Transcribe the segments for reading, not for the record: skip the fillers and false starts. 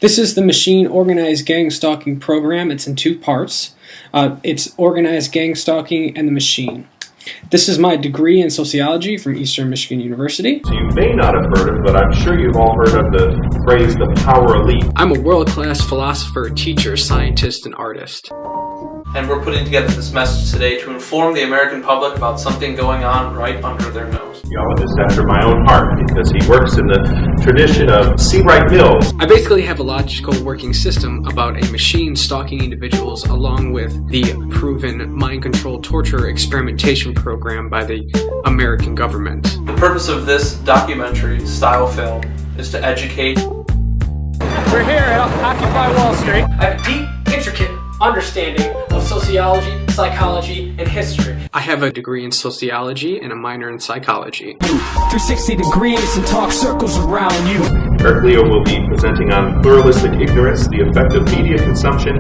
This is the Machine Organized Gang Stalking program. It's in two parts. It's Organized Gang Stalking and the Machine. This is my degree in sociology from Eastern Michigan University. So you may not have heard of, but I'm sure you've all heard of the phrase, the power elite. I'm a world-class philosopher, teacher, scientist, and artist. And we're putting together this message today to inform the American public about something going on right under their nose. Sociologist after my own heart, because he works in the tradition of C. Wright Mills. I basically have a logical working system about a machine stalking individuals along with the proven mind-controlled torture experimentation program by the American government. The purpose of this documentary-style film is to educate. We're here at Occupy Wall Street. I have a deep, intricate understanding of sociology, psychology, and history. I have a degree in sociology and a minor in psychology. 360 degrees and talk circles around you. Eric Leo will be presenting on pluralistic ignorance, the effect of media consumption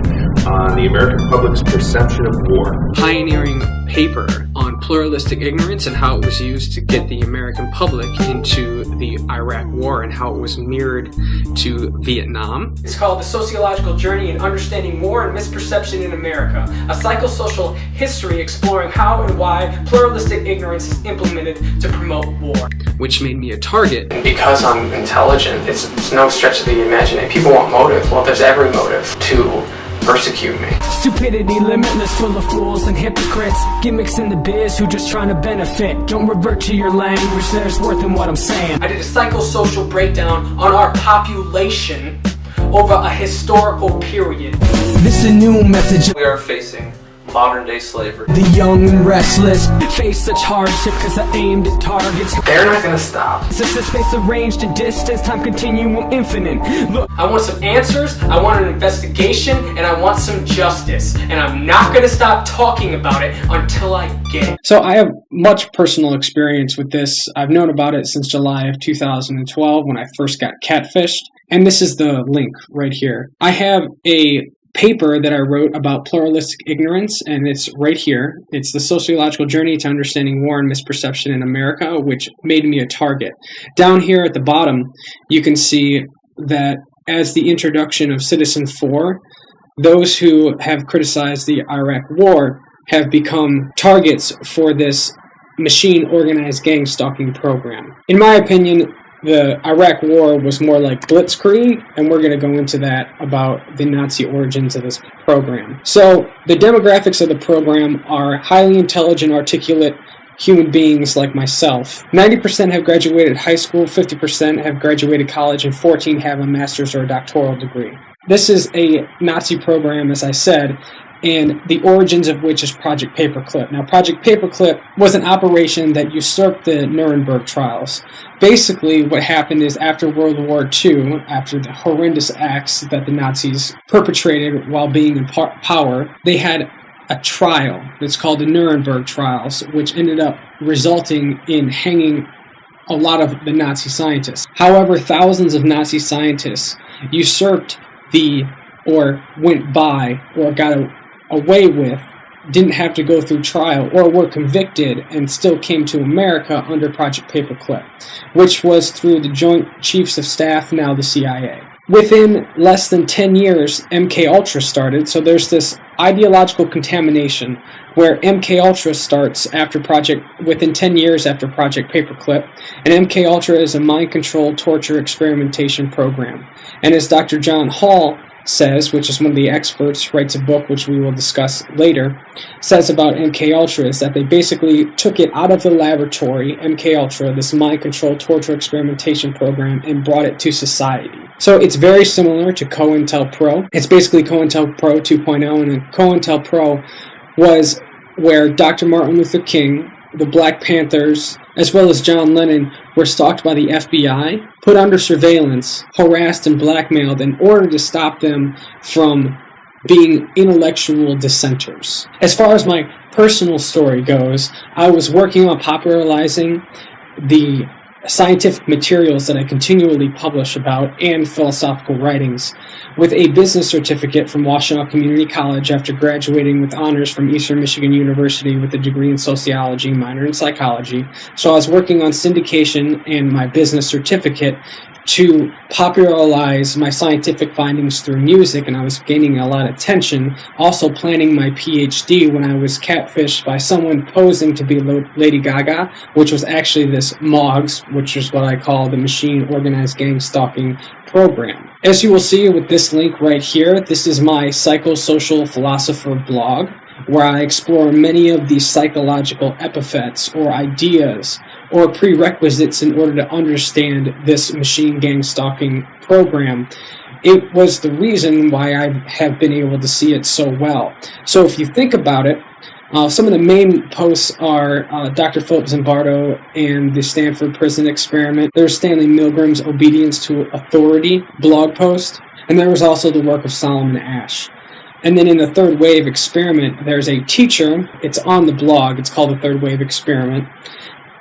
on the American public's perception of war. Pioneering paper on pluralistic ignorance and how it was used to get the American public into the Iraq War and how it was mirrored to Vietnam. It's called The Sociological Journey in Understanding War and Misperception in America, a psychosocial history exploring how and why pluralistic ignorance is implemented to promote war. Which made me a target. Because I'm intelligent, it's no stretch of the imagination. People want motive. Well, there's every motive to persecute me. Stupidity limitless, full of fools and hypocrites. Gimmicks in the biz who just trying to benefit. Don't revert to your language, there's worth in what I'm saying. I did a psychosocial breakdown on our population over a historical period. This is a new message. We are facing modern-day slavery. The young and restless face such hardship because I aimed at targets. They're not gonna stop. It's just a space arranged in distance, time continuum infinite. Look, I want some answers, I want an investigation, and I want some justice. And I'm not going to stop talking about it until I get it. So I have much personal experience with this. I've known about it since July of 2012 when I first got catfished. And this is the link right here. I have a paper that I wrote about pluralistic ignorance, and it's right here. It's the sociological journey to understanding war and misperception in America, which made me a target. Down here at the bottom, you can see that as the introduction of Citizen 4, those who have criticized the Iraq War have become targets for this machine organized gang stalking program. In my opinion, the Iraq War was more like blitzkrieg, and we're going to go into that about the Nazi origins of this program. So the demographics of the program are highly intelligent, articulate human beings like myself. 90% have graduated high school, 50% have graduated college, and 14 have a master's or a doctoral degree. This is a Nazi program, as I said, and the origins of which is Project Paperclip. Now, Project Paperclip was an operation that usurped the Nuremberg trials. Basically, what happened is after World War II, after the horrendous acts that the Nazis perpetrated while being in power, they had a trial that's called the Nuremberg trials, which ended up resulting in hanging a lot of the Nazi scientists. However, thousands of Nazi scientists usurped or went by, or got away with, didn't have to go through trial, or were convicted and still came to America under Project Paperclip, which was through the Joint Chiefs of Staff, now the CIA. Within less than 10 years, MK Ultra started, so there's this ideological contamination where MK Ultra starts within 10 years after Project Paperclip, and MK Ultra is a mind-controlled torture experimentation program. And as Dr. John Hall says, which is one of the experts, writes a book which we will discuss later, says about MK Ultra is that they basically took it out of the laboratory, MK Ultra, this mind-controlled torture experimentation program, and brought it to society. So it's very similar to COINTELPRO. It's basically COINTELPRO 2.0, and COINTELPRO was where Dr. Martin Luther King, the Black Panthers, as well as John Lennon, were stalked by the FBI, put under surveillance, harassed and blackmailed in order to stop them from being intellectual dissenters. As far as my personal story goes, I was working on popularizing the scientific materials that I continually publish about and philosophical writings with a business certificate from Washtenaw Community College after graduating with honors from Eastern Michigan University with a degree in sociology, minor in psychology. So I was working on syndication and my business certificate to popularize my scientific findings through music, and I was gaining a lot of attention. Also planning my PhD when I was catfished by someone posing to be Lady Gaga, which was actually this MOGS, which is what I call the Machine Organized Gang Stalking Program. As you will see with this link right here, this is my psychosocial philosopher blog, where I explore many of the psychological epithets or ideas or prerequisites in order to understand this machine gang stalking program. It was the reason why I have been able to see it so well. So if you think about it, some of the main posts are Dr. Philip Zimbardo and the Stanford Prison Experiment. There's Stanley Milgram's Obedience to Authority blog post, and there was also the work of Solomon Asch. And then in the Third Wave Experiment, there's a teacher, it's on the blog, it's called the Third Wave Experiment,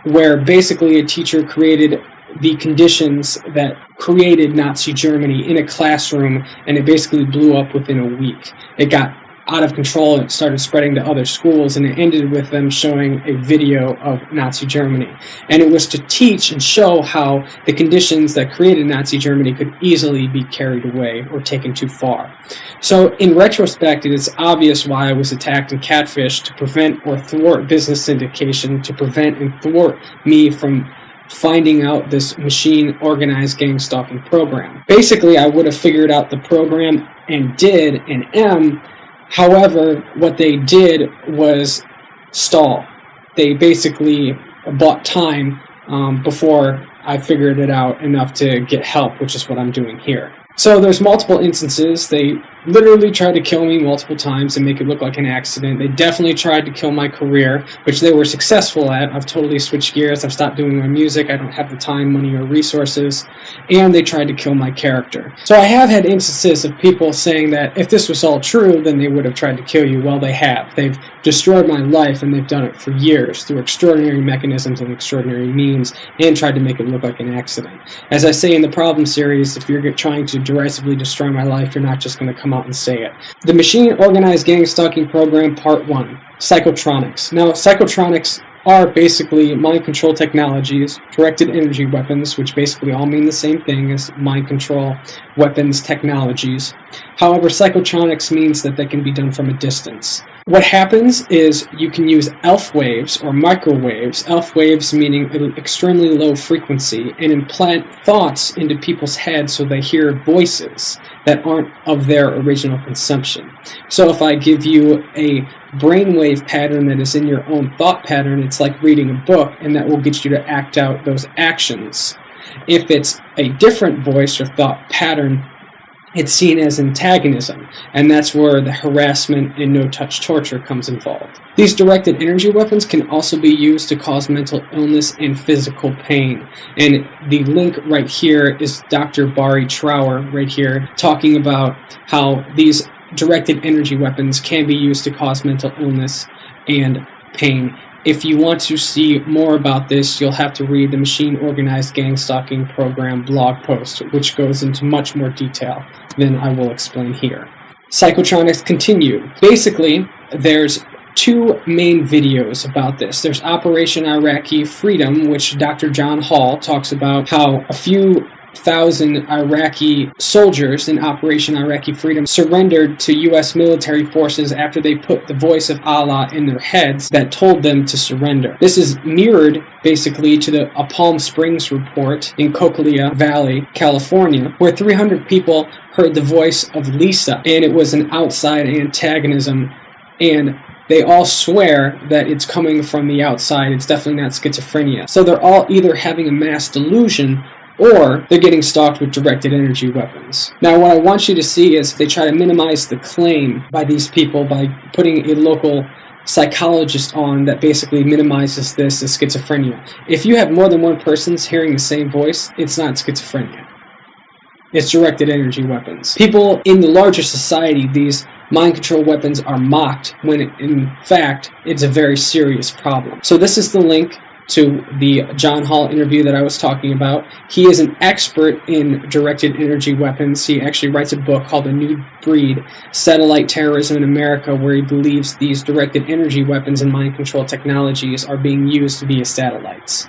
where basically a teacher created the conditions that created Nazi Germany in a classroom, and it basically blew up within a week. It got out of control and it started spreading to other schools, and it ended with them showing a video of Nazi Germany. And it was to teach and show how the conditions that created Nazi Germany could easily be carried away or taken too far. So in retrospect, it is obvious why I was attacked and catfished, to prevent or thwart business syndication, to prevent and thwart me from finding out this machine organized gang stalking program. Basically, I would have figured out the program and did and am. However, what they did was stall. They basically bought time before I figured it out enough to get help, which is what I'm doing here. So there's multiple instances. They literally tried to kill me multiple times and make it look like an accident. They definitely tried to kill my career, which they were successful at. I've totally switched gears. I've stopped doing my music. I don't have the time, money, or resources. And they tried to kill my character. So I have had instances of people saying that if this was all true, then they would have tried to kill you. Well, they have. They've destroyed my life, and they've done it for years through extraordinary mechanisms and extraordinary means, and tried to make it look like an accident. As I say in the problem series, if you're trying to derisively destroy my life, you're not just going to come out and say it. The Machine Organized Gang Stalking Program, Part 1, Psychotronics. Now, psychotronics are basically mind control technologies, directed energy weapons, which basically all mean the same thing as mind control weapons technologies. However, psychotronics means that they can be done from a distance. What happens is you can use ELF waves or microwaves, ELF waves meaning an extremely low frequency, and implant thoughts into people's heads so they hear voices that aren't of their original consumption. So if I give you a brainwave pattern that is in your own thought pattern, it's like reading a book, and that will get you to act out those actions. If it's a different voice or thought pattern, it's seen as antagonism, and that's where the harassment and no-touch torture comes involved. These directed energy weapons can also be used to cause mental illness and physical pain. And the link right here is Dr. Barry Trower right here talking about how these directed energy weapons can be used to cause mental illness and pain. If you want to see more about this, you'll have to read the Machine Organized Gang Stalking Program blog post, which goes into much more detail than I will explain here. Psychotronics continue. Basically, there's two main videos about this. There's Operation Iraqi Freedom, which Dr. John Hall talks about how a few thousand Iraqi soldiers in Operation Iraqi Freedom surrendered to U.S. military forces after they put the voice of Allah in their heads that told them to surrender. This is mirrored basically to a Palm Springs report in Cocalea Valley, California, where 300 people heard the voice of Lisa, and it was an outside antagonism, and they all swear that it's coming from the outside. It's definitely not schizophrenia. So they're all either having a mass delusion or they're getting stalked with directed energy weapons. Now, what I want you to see is they try to minimize the claim by these people by putting a local psychologist on that basically minimizes this as schizophrenia. If you have more than one person hearing the same voice, it's not schizophrenia. It's directed energy weapons. People in the larger society, these mind control weapons are mocked when in fact it's a very serious problem. So this is the link to the John Hall interview that I was talking about. He is an expert in directed energy weapons. He actually writes a book called A New Breed, Satellite Terrorism in America, where he believes these directed energy weapons and mind control technologies are being used via satellites.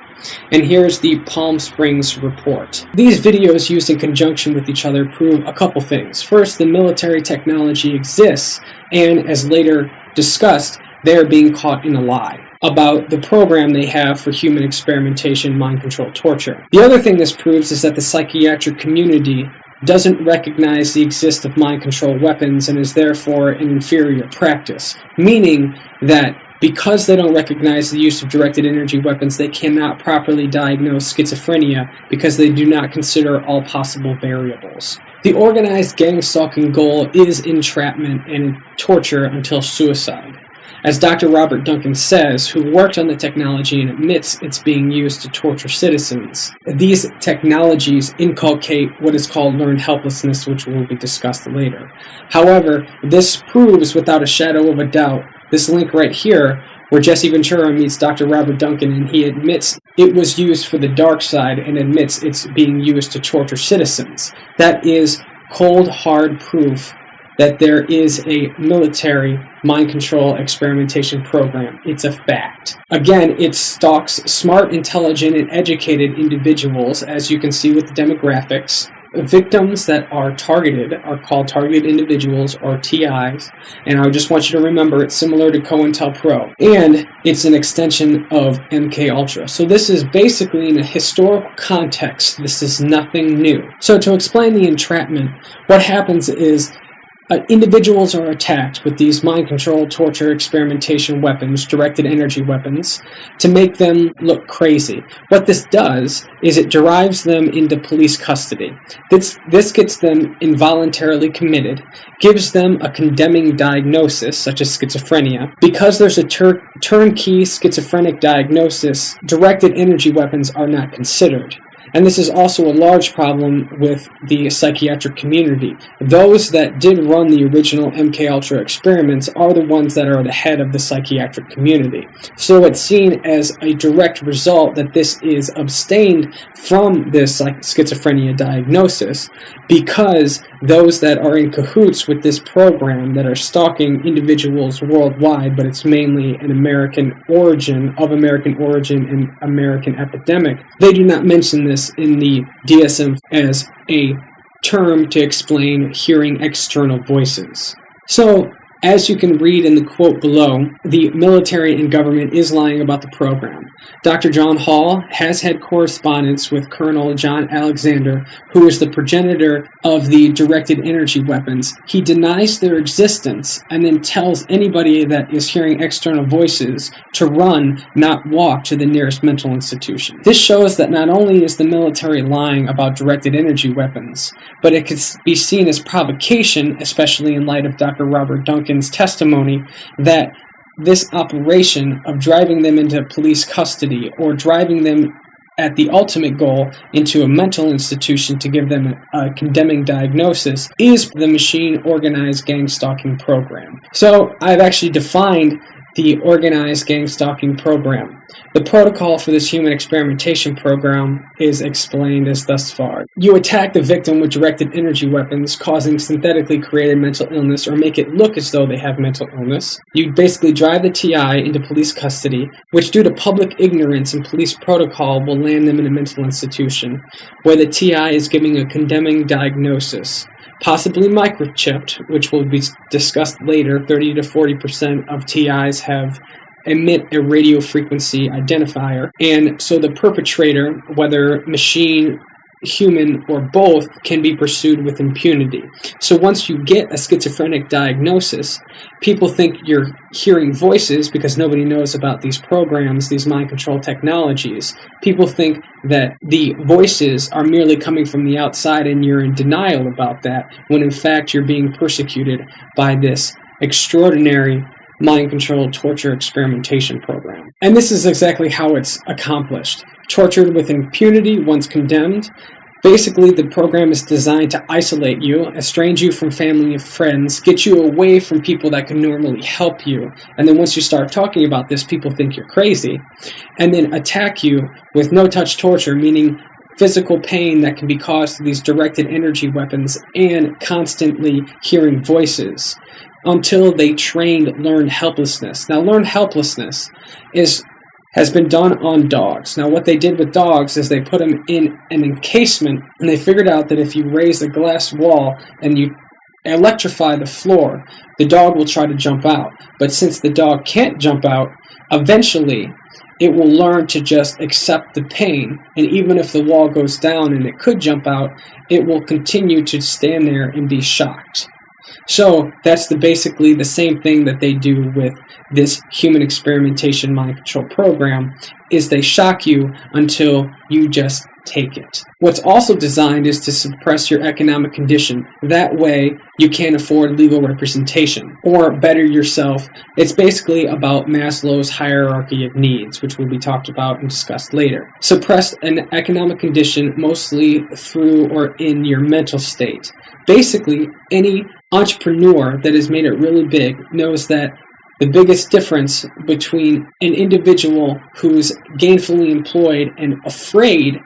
And here's the Palm Springs report. These videos used in conjunction with each other prove a couple things. First, the military technology exists, and as later discussed, they are being caught in a lie about the program they have for human experimentation, mind control, torture. The other thing this proves is that the psychiatric community doesn't recognize the existence of mind control weapons and is therefore an inferior practice, meaning that because they don't recognize the use of directed energy weapons, they cannot properly diagnose schizophrenia because they do not consider all possible variables. The organized gang stalking goal is entrapment and torture until suicide. As Dr. Robert Duncan says, who worked on the technology and admits it's being used to torture citizens, these technologies inculcate what is called learned helplessness, which will be discussed later. However, this proves without a shadow of a doubt, this link right here, where Jesse Ventura meets Dr. Robert Duncan and he admits it was used for the dark side and admits it's being used to torture citizens. That is cold, hard proof that there is a military mind control experimentation program. It's a fact. Again, it stalks smart, intelligent, and educated individuals, as you can see with the demographics. Victims that are targeted are called targeted individuals, or TIs, and I just want you to remember it's similar to COINTELPRO, and it's an extension of MKUltra. So this is basically in a historical context. This is nothing new. So to explain the entrapment, what happens is individuals are attacked with these mind control, torture, experimentation weapons, directed energy weapons, to make them look crazy. What this does is it drives them into police custody. This gets them involuntarily committed, gives them a condemning diagnosis, such as schizophrenia. Because there's a turnkey schizophrenic diagnosis, directed energy weapons are not considered. And this is also a large problem with the psychiatric community. Those that did run the original MKUltra experiments are the ones that are the head of the psychiatric community. So it's seen as a direct result that this is abstained from this schizophrenia diagnosis, because those that are in cahoots with this program that are stalking individuals worldwide, but it's mainly an American origin and American epidemic, they do not mention this in the DSM as a term to explain hearing external voices. So, as you can read in the quote below, the military and government is lying about the program. Dr. John Hall has had correspondence with Colonel John Alexander, who is the progenitor of the directed energy weapons. He denies their existence and then tells anybody that is hearing external voices to run, not walk, to the nearest mental institution. This shows that not only is the military lying about directed energy weapons, but it could be seen as provocation, especially in light of Dr. Robert Duncan's testimony, that this operation of driving them into police custody or driving them at the ultimate goal into a mental institution to give them a condemning diagnosis is the machine organized gang stalking program. So I've actually defined the organized gang stalking program. The protocol for this human experimentation program is explained as thus far. You attack the victim with directed energy weapons, causing synthetically created mental illness or make it look as though they have mental illness. You basically drive the TI into police custody, which due to public ignorance and police protocol will land them in a mental institution, where the TI is giving a condemning diagnosis. Possibly microchipped, which will be discussed later. 30 to 40% of TIs emit a radio frequency identifier, and so the perpetrator, whether machine, human, or both, can be pursued with impunity. So once you get a schizophrenic diagnosis, people think you're hearing voices because nobody knows about these programs, these mind control technologies. People think that the voices are merely coming from the outside and you're in denial about that, when in fact you're being persecuted by this extraordinary mind control torture experimentation program. And this is exactly how it's accomplished. Tortured with impunity once condemned, Basically, the program is designed to isolate you, estrange you from family and friends, get you away from people that can normally help you. And then once you start talking about this, people think you're crazy. And then attack you with no-touch torture, meaning physical pain that can be caused through these directed energy weapons and constantly hearing voices until they learned helplessness. Now, learned helplessness has been done on dogs. Now, what they did with dogs is they put them in an encasement, and they figured out that if you raise a glass wall and you electrify the floor, the dog will try to jump out. But since the dog can't jump out, eventually it will learn to just accept the pain, and even if the wall goes down and it could jump out, it will continue to stand there and be shocked. So that's basically the same thing that they do with this human experimentation mind control program, is they shock you until you just take it. What's also designed is to suppress your economic condition. That way you can't afford legal representation or better yourself. It's basically about Maslow's hierarchy of needs, which will be talked about and discussed later. Suppress an economic condition mostly through or in your mental state. Basically, any entrepreneur that has made it really big knows that the biggest difference between an individual who's gainfully employed and afraid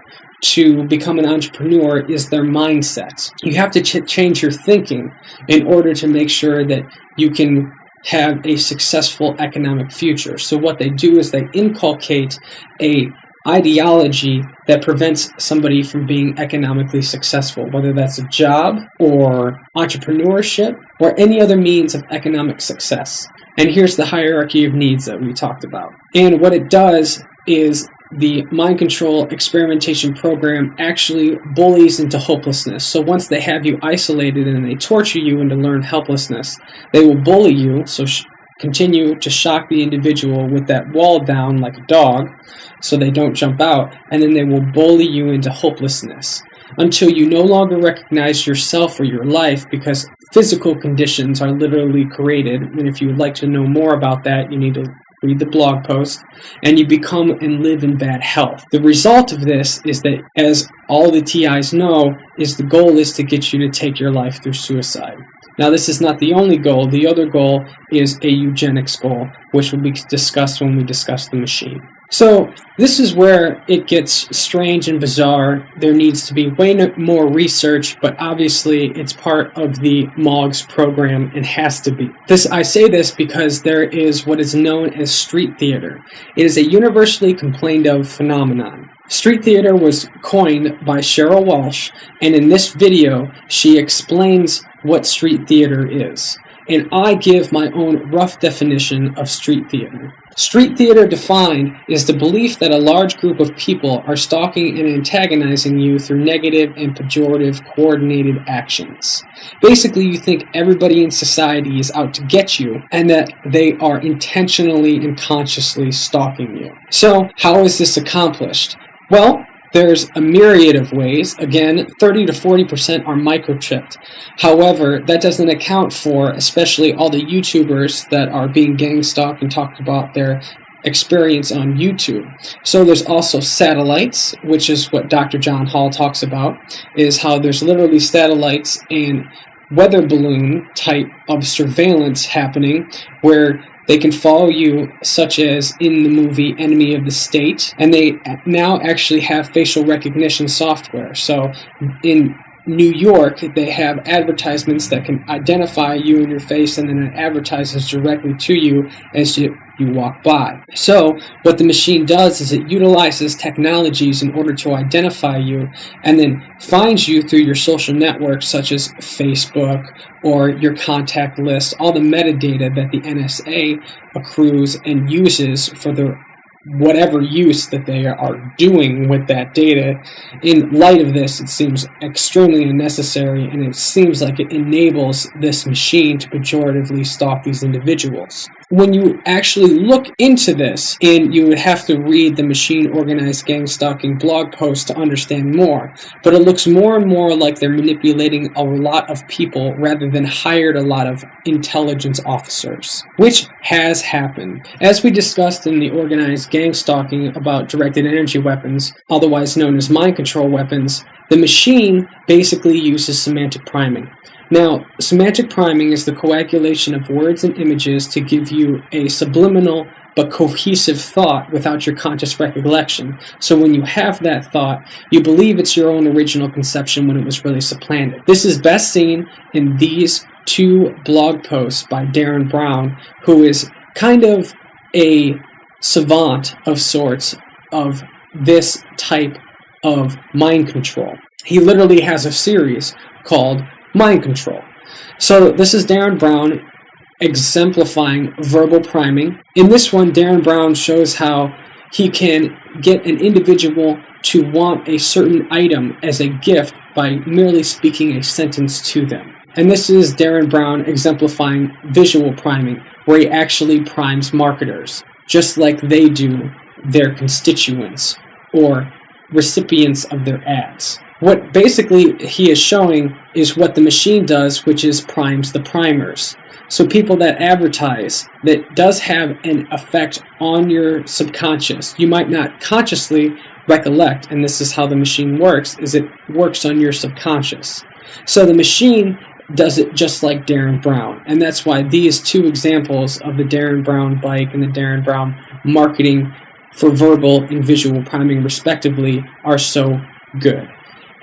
to become an entrepreneur is their mindset. You have to change your thinking in order to make sure that you can have a successful economic future. So what they do is they inculcate a ideology that prevents somebody from being economically successful, whether that's a job or entrepreneurship or any other means of economic success. And here's the hierarchy of needs that we talked about. And what it does is the mind control experimentation program actually bullies into hopelessness. So once they have you isolated and they torture you into learned helplessness, they will bully you, so continue to shock the individual with that wall down like a dog so they don't jump out, and then they will bully you into hopelessness until you no longer recognize yourself or your life, because physical conditions are literally created. And if you would like to know more about that, you need to read the blog post, and you become and live in bad health. The result of this is that, as all the TIs know, is the goal is to get you to take your life through suicide. Now, this is not the only goal. The other goal is a eugenics goal, which will be discussed when we discuss the machine. So this is where it gets strange and bizarre. There needs to be way more research, but obviously it's part of the MOGS program and has to be. I say this because there is what is known as street theater. It is a universally complained of phenomenon. Street theater was coined by Cheryl Walsh, and in this video she explains what street theater is. And I give my own rough definition of street theater. Street theater defined is the belief that a large group of people are stalking and antagonizing you through negative and pejorative coordinated actions. Basically, you think everybody in society is out to get you and that they are intentionally and consciously stalking you. So, how is this accomplished? Well, there's a myriad of ways. Again, 30 to 40% are microchipped. However, that doesn't account for especially all the YouTubers that are being gang stalked and talked about their experience on YouTube. So there's also satellites, which is what Dr. John Hall talks about, is how there's literally satellites and weather balloon type of surveillance happening where they can follow you, such as in the movie Enemy of the State, and they now actually have facial recognition software. So in New York, they have advertisements that can identify you and your face, and then it advertises directly to you as you walk by. So what the machine does is it utilizes technologies in order to identify you and then finds you through your social networks such as Facebook or your contact list, all the metadata that the NSA accrues and uses for the whatever use that they are doing with that data. In light of this, it seems extremely unnecessary, and it seems like it enables this machine to pejoratively stalk these individuals. when you actually look into this, and you would have to read the Machine Organized Gang Stalking blog post to understand more, but it looks more and more like they're manipulating a lot of people rather than hired a lot of intelligence officers, which has happened. As we discussed in the Organized Gang Stalking about directed energy weapons, otherwise known as mind control weapons, the machine basically uses semantic priming. Now, semantic priming is the coagulation of words and images to give you a subliminal but cohesive thought without your conscious recollection. So when you have that thought, you believe it's your own original conception when it was really supplanted. This is best seen in these two blog posts by Darren Brown, who is kind of a savant of sorts of this type of mind control. He literally has a series called Mind Control. So this is Darren Brown exemplifying verbal priming. In this one, Darren Brown shows how he can get an individual to want a certain item as a gift by merely speaking a sentence to them. And this is Darren Brown exemplifying visual priming, where he actually primes marketers, just like they do their constituents or recipients of their ads. What basically he is showing is what the machine does, which is primes the primers. So people that advertise, that does have an effect on your subconscious. You might not consciously recollect, and this is how the machine works, is it works on your subconscious. So the machine does it just like Darren Brown, and that's why these two examples of the Darren Brown bike and the Darren Brown marketing for verbal and visual priming respectively are so good.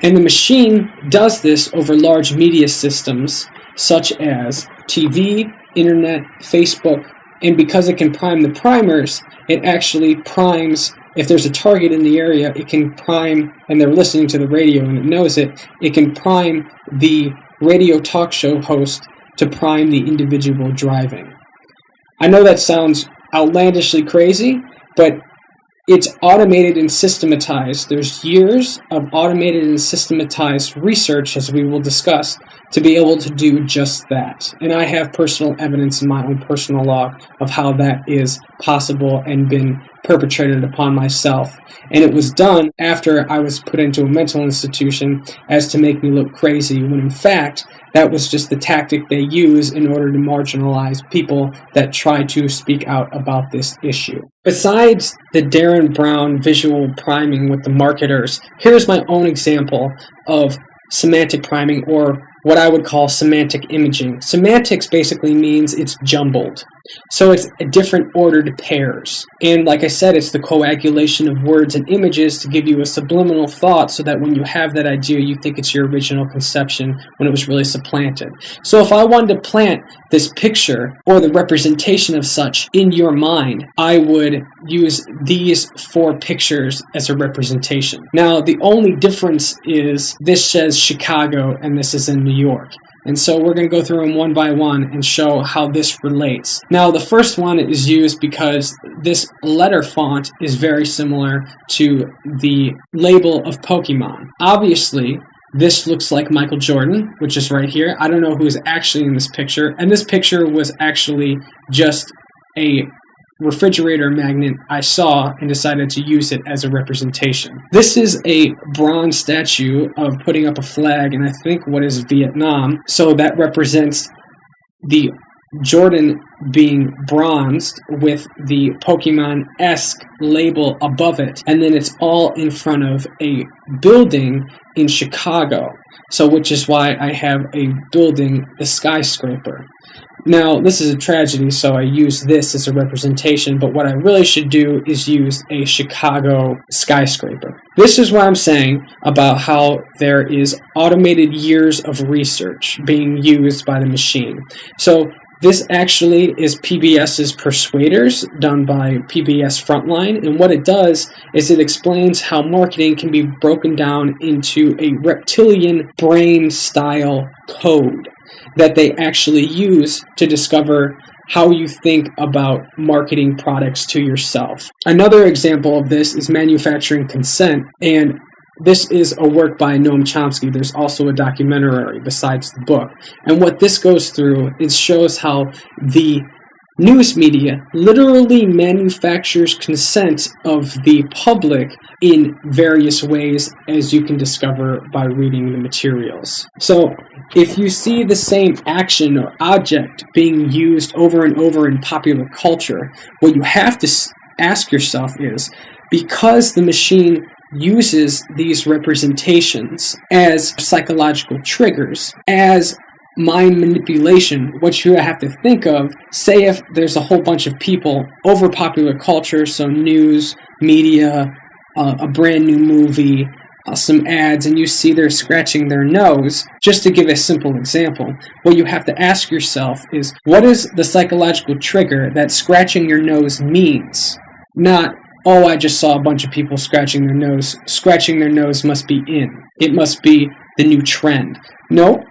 And the machine does this over large media systems such as TV, internet, Facebook, and because it can prime the primers, it actually primes, if there's a target in the area, it can prime, and they're listening to the radio and it knows it, it can prime the radio talk show host to prime the individual driving. I know that sounds outlandishly crazy, but it's automated and systematized. There's years of automated and systematized research, as we will discuss, to be able to do just that. And I have personal evidence in my own personal log of how that is possible and been perpetrated upon myself. And it was done after I was put into a mental institution as to make me look crazy, when in fact, that was just the tactic they use in order to marginalize people that try to speak out about this issue. Besides the Darren Brown visual priming with the marketers, here's my own example of semantic priming, or what I would call semantic imaging. Semantics basically means it's jumbled. So it's a different ordered pairs. And like I said, it's the coagulation of words and images to give you a subliminal thought so that when you have that idea, you think it's your original conception when it was really supplanted. So if I wanted to plant this picture or the representation of such in your mind, I would use these 4 pictures as a representation. Now, the only difference is this says Chicago and this is in New York. And so we're going to go through them one by one and show how this relates. Now, the first one is used because this letter font is very similar to the label of Pokemon. Obviously, this looks like Michael Jordan, which is right here. I don't know who's actually in this picture. And this picture was actually just a refrigerator magnet I saw and decided to use it as a representation. This is a bronze statue of putting up a flag in, I think, what is Vietnam. So that represents the Jordan being bronzed with the Pokemon-esque label above it. And then it's all in front of a building in Chicago. So which is why I have a building, the skyscraper. Now, this is a tragedy, so I use this as a representation, but what I really should do is use a Chicago skyscraper. This is what I'm saying about how there is automated years of research being used by the machine. So this actually is PBS's Persuaders, done by PBS Frontline, and what it does is it explains how marketing can be broken down into a reptilian brain-style code that they actually use to discover how you think about marketing products to yourself. Another example of this is manufacturing consent, and this is a work by Noam Chomsky. There's also a documentary besides the book. And what this goes through is shows how the news media literally manufactures consent of the public in various ways, as you can discover by reading the materials. So, if you see the same action or object being used over and over in popular culture, what you have to ask yourself is, because the machine uses these representations as psychological triggers, as mind manipulation, what you have to think of, say if there's a whole bunch of people over popular culture, so news, media, a brand new movie, some ads, and you see they're scratching their nose, just to give a simple example, what you have to ask yourself is, what is the psychological trigger that scratching your nose means? Not, oh, I just saw a bunch of people scratching their nose. Scratching their nose must be in. It must be the new trend. No.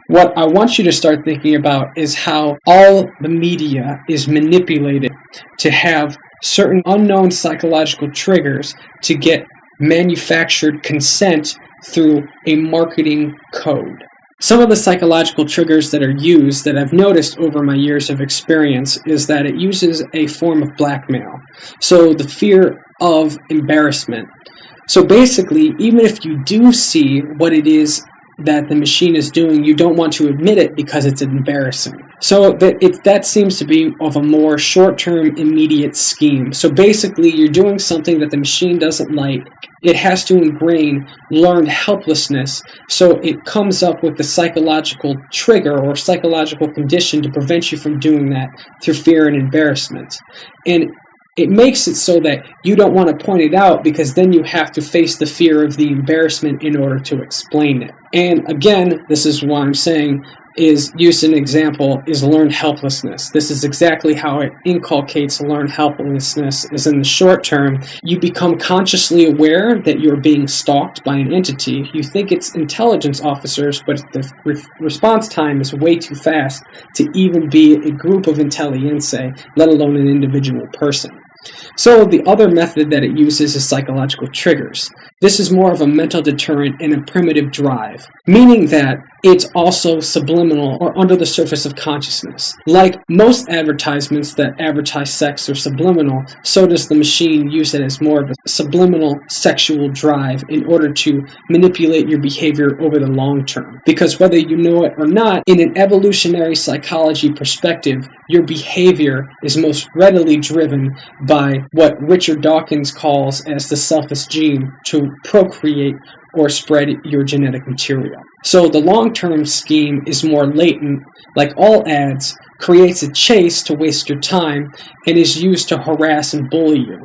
What I want you to start thinking about is how all the media is manipulated to have certain unknown psychological triggers to get manufactured consent through a marketing code. Some of the psychological triggers that are used that I've noticed over my years of experience is that it uses a form of blackmail. So the fear of embarrassment. So basically, even if you do see what it is that the machine is doing, you don't want to admit it because it's embarrassing. So that seems to be of a more short-term, immediate scheme. So basically, you're doing something that the machine doesn't like. It has to ingrain learned helplessness, so it comes up with the psychological trigger or psychological condition to prevent you from doing that through fear and embarrassment. And it makes it so that you don't want to point it out because then you have to face the fear of the embarrassment in order to explain it. And again, this is what I'm saying is used an example is learned helplessness. This is exactly how it inculcates learned helplessness is in the short term, you become consciously aware that you're being stalked by an entity. You think it's intelligence officers, but the response time is way too fast to even be a group of intelligenceae, let alone an individual person. So the other method that it uses is psychological triggers. This is more of a mental deterrent and a primitive drive, meaning that it's also subliminal or under the surface of consciousness. Like most advertisements that advertise sex are subliminal, so does the machine use it as more of a subliminal sexual drive in order to manipulate your behavior over the long term. Because whether you know it or not, in an evolutionary psychology perspective, your behavior is most readily driven by what Richard Dawkins calls as the selfish gene to procreate or spread your genetic material. So the long-term scheme is more latent, like all ads, creates a chase to waste your time, and is used to harass and bully you.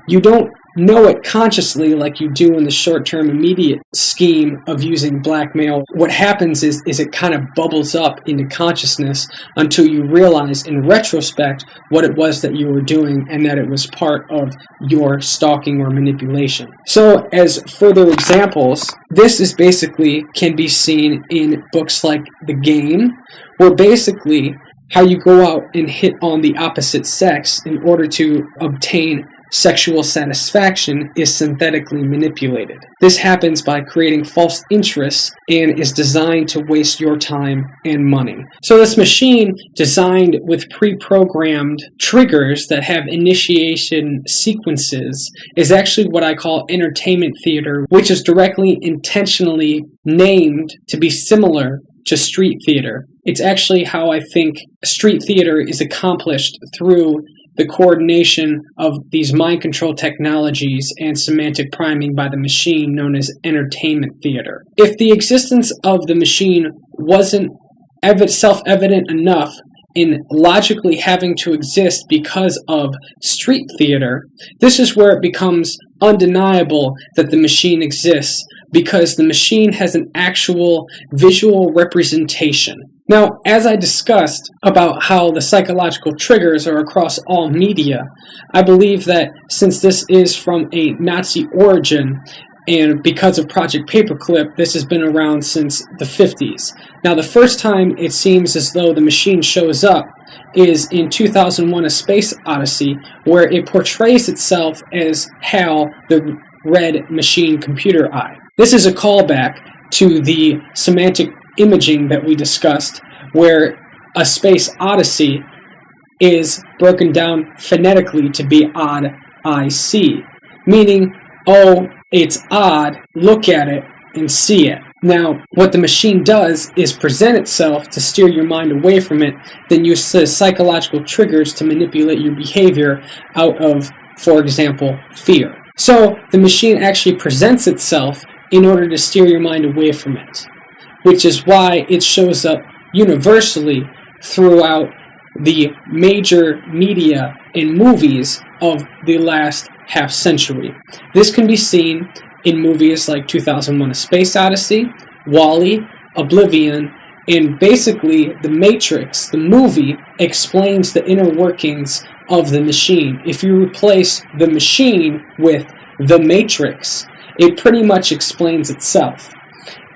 You don't know it consciously like you do in the short-term immediate scheme of using blackmail. What happens is it kind of bubbles up into consciousness until you realize in retrospect what it was that you were doing and that it was part of your stalking or manipulation. So as further examples, this is basically can be seen in books like The Game, where basically how you go out and hit on the opposite sex in order to obtain sexual satisfaction is synthetically manipulated. This happens by creating false interests and is designed to waste your time and money. So this machine, designed with pre-programmed triggers that have initiation sequences, is actually what I call entertainment theater, which is directly intentionally named to be similar to street theater. It's actually how I think street theater is accomplished through the coordination of these mind control technologies and semantic priming by the machine known as entertainment theater. If the existence of the machine wasn't self-evident enough in logically having to exist because of street theater, this is where it becomes undeniable that the machine exists because the machine has an actual visual representation. Now, as I discussed about how the psychological triggers are across all media, I believe that since this is from a Nazi origin, and because of Project Paperclip, this has been around since the 50s. Now, the first time it seems as though the machine shows up is in 2001: A Space Odyssey, where it portrays itself as HAL, the red machine computer eye. This is a callback to the semantic imaging that we discussed, where A Space Odyssey is broken down phonetically to be odd, I-C, meaning, oh, it's odd, look at it and see it. Now, what the machine does is present itself to steer your mind away from it, then use psychological triggers to manipulate your behavior out of, for example, fear. So, the machine actually presents itself in order to steer your mind away from it, which is why it shows up universally throughout the major media and movies of the last half century. This can be seen in movies like 2001: A Space Odyssey, WALL-E, Oblivion, and basically The Matrix, the movie, explains the inner workings of the machine. If you replace the machine with The Matrix, it pretty much explains itself.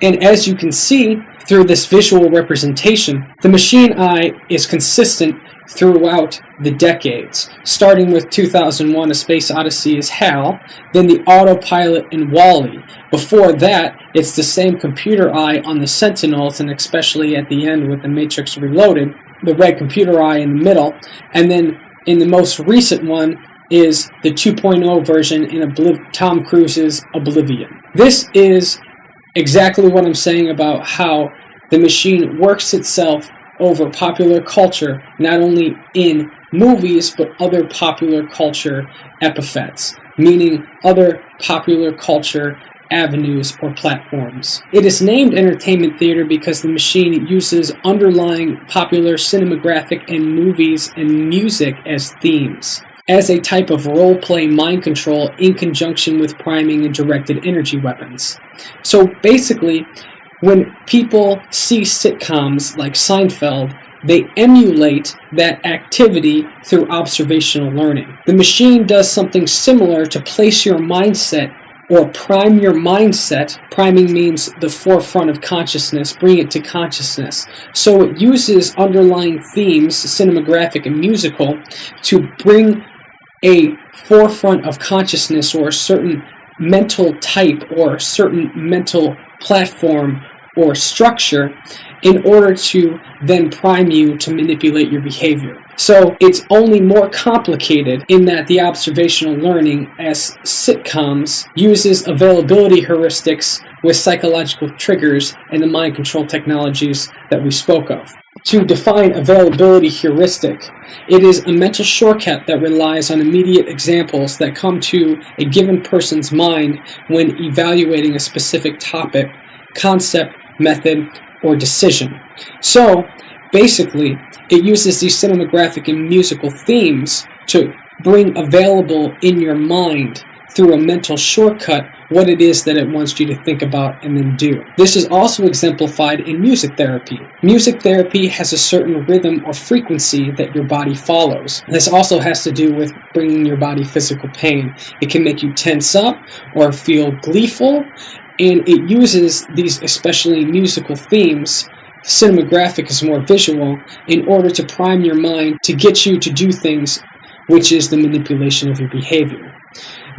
And as you can see through this visual representation, the machine eye is consistent throughout the decades, starting with 2001: A Space Odyssey is HAL, then the autopilot in WALL-E. Before that, it's the same computer eye on the Sentinels, and especially at the end with The Matrix Reloaded, the red computer eye in the middle, and then in the most recent one is the 2.0 version in Tom Cruise's Oblivion. This is exactly what I'm saying about how the machine works itself over popular culture, not only in movies, but other popular culture epithets, meaning other popular culture avenues or platforms. It is named entertainment theater because the machine uses underlying popular cinematographic and movies and music as themes, as a type of role-play mind control in conjunction with priming and directed energy weapons. So basically, when people see sitcoms like Seinfeld, they emulate that activity through observational learning. The machine does something similar to place your mindset or prime your mindset. Priming means the forefront of consciousness, bring it to consciousness. So it uses underlying themes, cinematographic and musical, to bring a forefront of consciousness or a certain mental type or a certain mental platform or structure in order to then prime you to manipulate your behavior. So it's only more complicated in that the observational learning as sitcoms uses availability heuristics with psychological triggers and the mind control technologies that we spoke of. To define availability heuristic, it is a mental shortcut that relies on immediate examples that come to a given person's mind when evaluating a specific topic, concept, method, or decision. So, basically, it uses these cinematographic and musical themes to bring available in your mind through a mental shortcut what it is that it wants you to think about and then do. This is also exemplified in music therapy. Music therapy has a certain rhythm or frequency that your body follows. This also has to do with bringing your body physical pain. It can make you tense up or feel gleeful, and it uses these especially musical themes. Cinematographic is more visual in order to prime your mind to get you to do things, which is the manipulation of your behavior.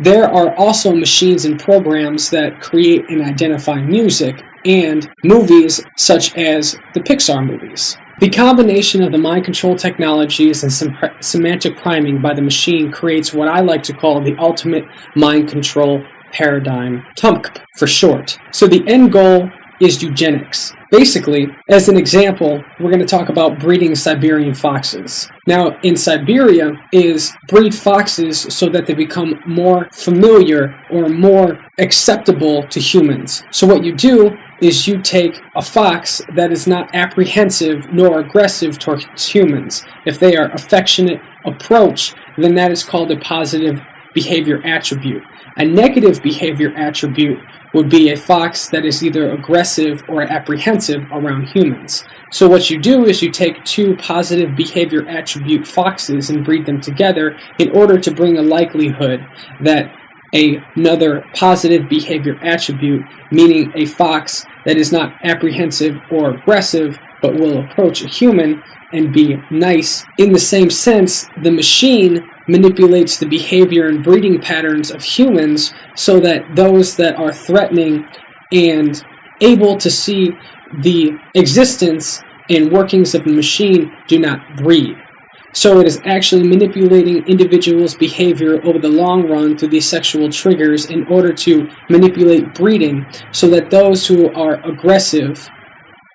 There are also machines and programs that create and identify music and movies such as the Pixar movies. The combination of the mind control technologies and semantic priming by the machine creates what I like to call the ultimate mind control paradigm, TUMC for short. So the end goal is eugenics. Basically, as an example, we're going to talk about breeding Siberian foxes. Now, in Siberia is breed foxes so that they become more familiar or more acceptable to humans. So what you do is you take a fox that is not apprehensive nor aggressive towards humans. If they are affectionate approach, then that is called a positive behavior attribute. A negative behavior attribute would be a fox that is either aggressive or apprehensive around humans. So what you do is you take two positive behavior attribute foxes and breed them together in order to bring a likelihood that another positive behavior attribute, meaning a fox that is not apprehensive or aggressive but will approach a human and be nice. In the same sense, the machine manipulates the behavior and breeding patterns of humans so that those that are threatening and able to see the existence and workings of the machine do not breed. So it is actually manipulating individuals' behavior over the long run through these sexual triggers in order to manipulate breeding so that those who are aggressive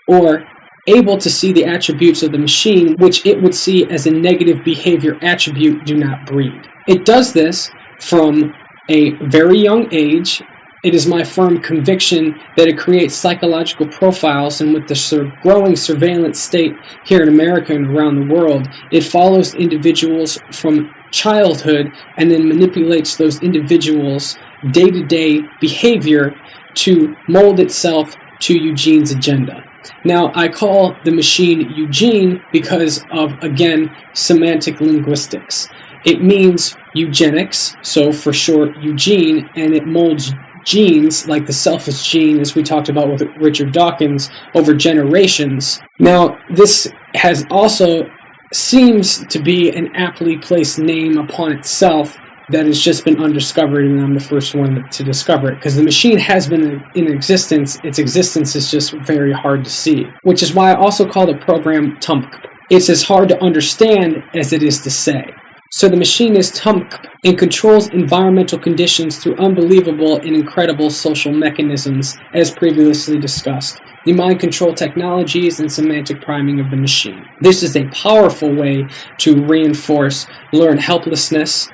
or able to see the attributes of the machine, which it would see as a negative behavior attribute, do not breed. It does this from a very young age. It is my firm conviction that it creates psychological profiles, and with the growing surveillance state here in America and around the world, it follows individuals from childhood and then manipulates those individuals' day-to-day behavior to mold itself to Eugene's agenda. Now, I call the machine Eugene because of, again, semantic linguistics. It means eugenics, so for short, Eugene, and it molds genes, like the selfish gene, as we talked about with Richard Dawkins, over generations. Now, this has also seems to be an aptly placed name upon itself that has just been undiscovered, and I'm the first one to discover it, because the machine has been in existence. Its existence is just very hard to see, which is why I also call the program TUMP. It's as hard to understand as it is to say. So the machine is TUMP and controls environmental conditions through unbelievable and incredible social mechanisms, as previously discussed, the mind control technologies and semantic priming of the machine. This is a powerful way to reinforce learned helplessness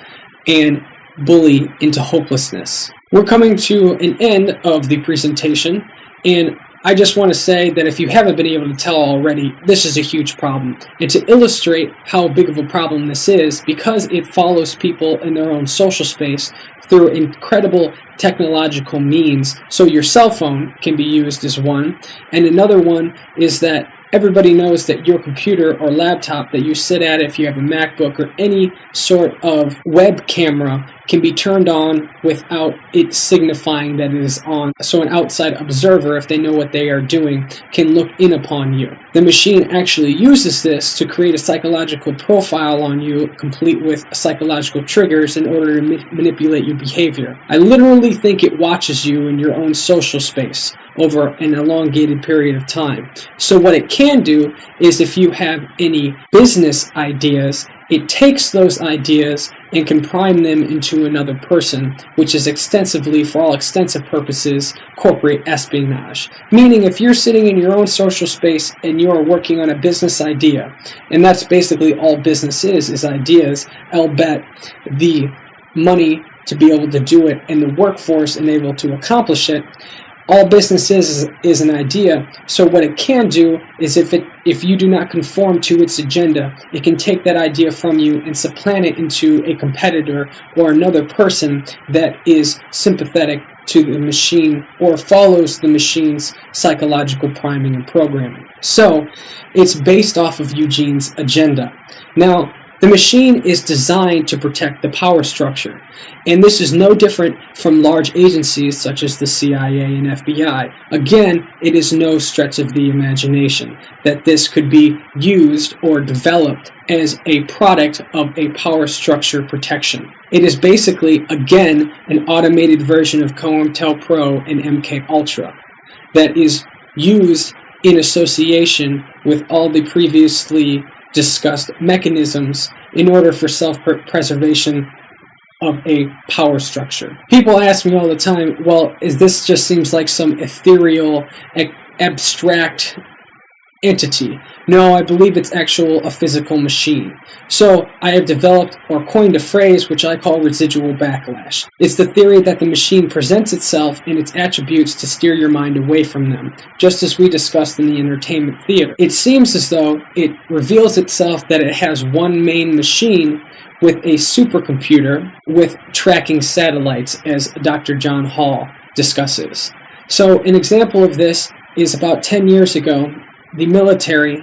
and bully into hopelessness. We're coming to an end of the presentation, and I just want to say that if you haven't been able to tell already, this is a huge problem. And to illustrate how big of a problem this is, because it follows people in their own social space through incredible technological means. So your cell phone can be used as one, and another one is that everybody knows that your computer or laptop that you sit at, if you have a MacBook or any sort of web camera, can be turned on without it signifying that it is on. So an outside observer, if they know what they are doing, can look in upon you. The machine actually uses this to create a psychological profile on you, complete with psychological triggers in order to manipulate your behavior. I literally think it watches you in your own social space over an elongated period of time. So what it can do is, if you have any business ideas, it takes those ideas and can prime them into another person, which is extensively, for all extensive purposes, corporate espionage. Meaning, if you're sitting in your own social space and you are working on a business idea, and that's basically all business is ideas, I'll bet the money to be able to do it and the workforce and able to accomplish it, all business is an idea. So what it can do is, if you do not conform to its agenda, it can take that idea from you and supplant it into a competitor or another person that is sympathetic to the machine or follows the machine's psychological priming and programming. So it's based off of Eugene's agenda. Now, the machine is designed to protect the power structure, and this is no different from large agencies such as the CIA and FBI. Again, it is no stretch of the imagination that this could be used or developed as a product of a power structure protection. It is basically, again, an automated version of COINTELPRO and MK Ultra that is used in association with all the previously discussed mechanisms in order for self-preservation of a power structure. People ask me all the time, well, this just seems like some ethereal, abstract entity. No, I believe it's a physical machine. So I have developed or coined a phrase which I call residual backlash. It's the theory that the machine presents itself and its attributes to steer your mind away from them, just as we discussed in the entertainment theater. It seems as though it reveals itself that it has one main machine with a supercomputer with tracking satellites, as Dr. John Hall discusses. So an example of this is about 10 years ago, the military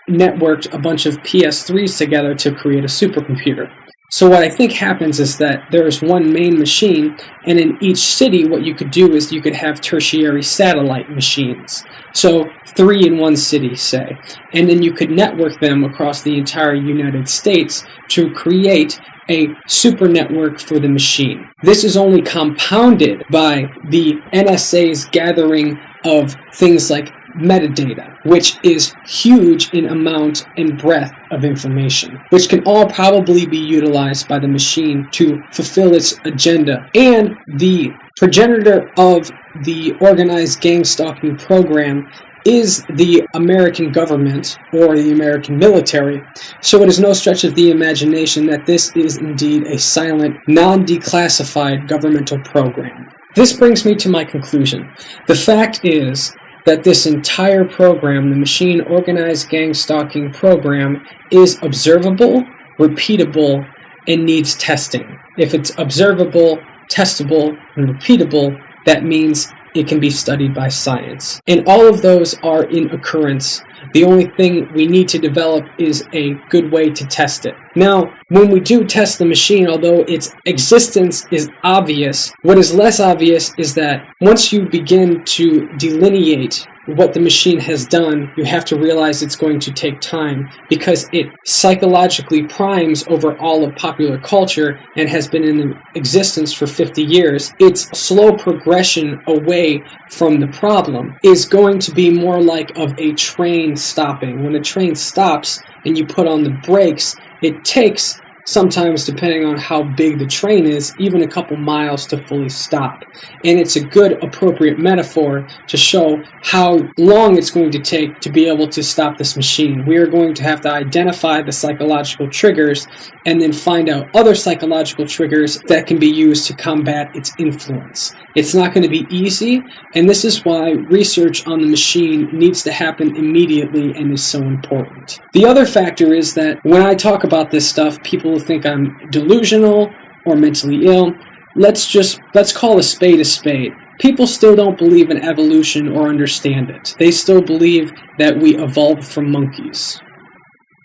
networked a bunch of PS3s together to create a supercomputer. So what I think happens is that there's one main machine, and in each city what you could do is you could have tertiary satellite machines. So 3 in one city, say. And then you could network them across the entire United States to create a super network for the machine. This is only compounded by the NSA's gathering of things like metadata, which is huge in amount and breadth of information, which can all probably be utilized by the machine to fulfill its agenda. And the progenitor of the organized gang stalking program is the American government or the American military, so it is no stretch of the imagination that this is indeed a silent, non-declassified governmental program. This brings me to my conclusion. The fact is that this entire program, the machine organized gang stalking program, is observable, repeatable, and needs testing. If it's observable, testable, and repeatable, that means it can be studied by science. And all of those are in occurrence. The only thing we need to develop is a good way to test it. Now, when we do test the machine, although its existence is obvious, what is less obvious is that once you begin to delineate what the machine has done, you have to realize it's going to take time because it psychologically primes over all of popular culture and has been in existence for 50 years. Its slow progression away from the problem is going to be more like of a train stopping. When a train stops and you put on the brakes, it takes, sometimes depending on how big the train is, even a couple miles to fully stop. And it's a good, appropriate metaphor to show how long it's going to take to be able to stop this machine. We are going to have to identify the psychological triggers and then find out other psychological triggers that can be used to combat its influence. It's not going to be easy, and this is why research on the machine needs to happen immediately and is so important. The other factor is that when I talk about this stuff, people will think I'm delusional or mentally ill. Let's call a spade a spade. People still don't believe in evolution or understand it. They still believe that we evolved from monkeys,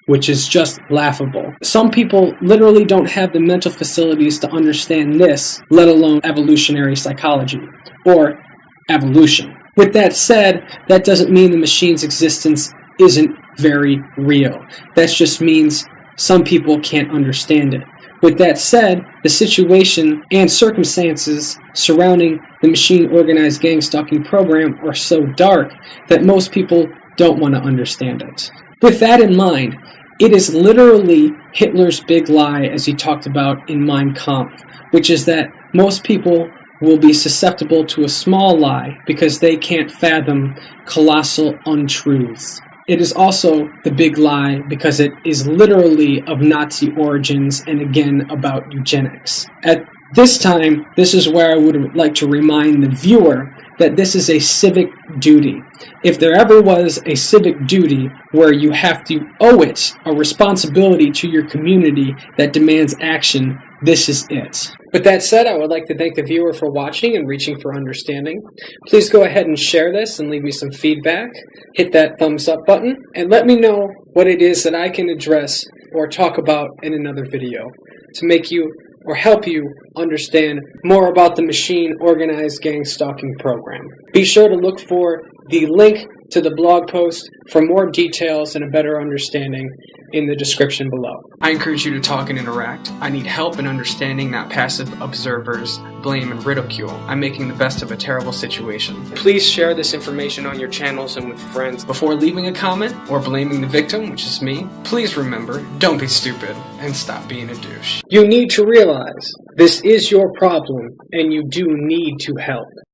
which is just laughable. Some people literally don't have the mental facilities to understand this, let alone evolutionary psychology or evolution. With that said, that doesn't mean the machine's existence isn't very real. That just means some people can't understand it. With that said, the situation and circumstances surrounding the machine organized gang stalking program are so dark that most people don't want to understand it. With that in mind, it is literally Hitler's big lie, as he talked about in Mein Kampf, which is that most people will be susceptible to a small lie because they can't fathom colossal untruths. It is also the big lie because it is literally of Nazi origins and again about eugenics. At this time, this is where I would like to remind the viewer that this is a civic duty. If there ever was a civic duty where you have to owe it a responsibility to your community that demands action, this is it. With that said, I would like to thank the viewer for watching and reaching for understanding. Please go ahead and share this and leave me some feedback. Hit that thumbs up button and let me know what it is that I can address or talk about in another video to make you or help you understand more about the machine organized gang stalking program. Be sure to look for the link to the blog post for more details and a better understanding in the description below. I encourage you to talk and interact. I need help in understanding, not passive observers, blame and ridicule. I'm making the best of a terrible situation. Please share this information on your channels and with friends. Before leaving a comment or blaming the victim, which is me, please remember, don't be stupid and stop being a douche. You need to realize this is your problem and you do need to help.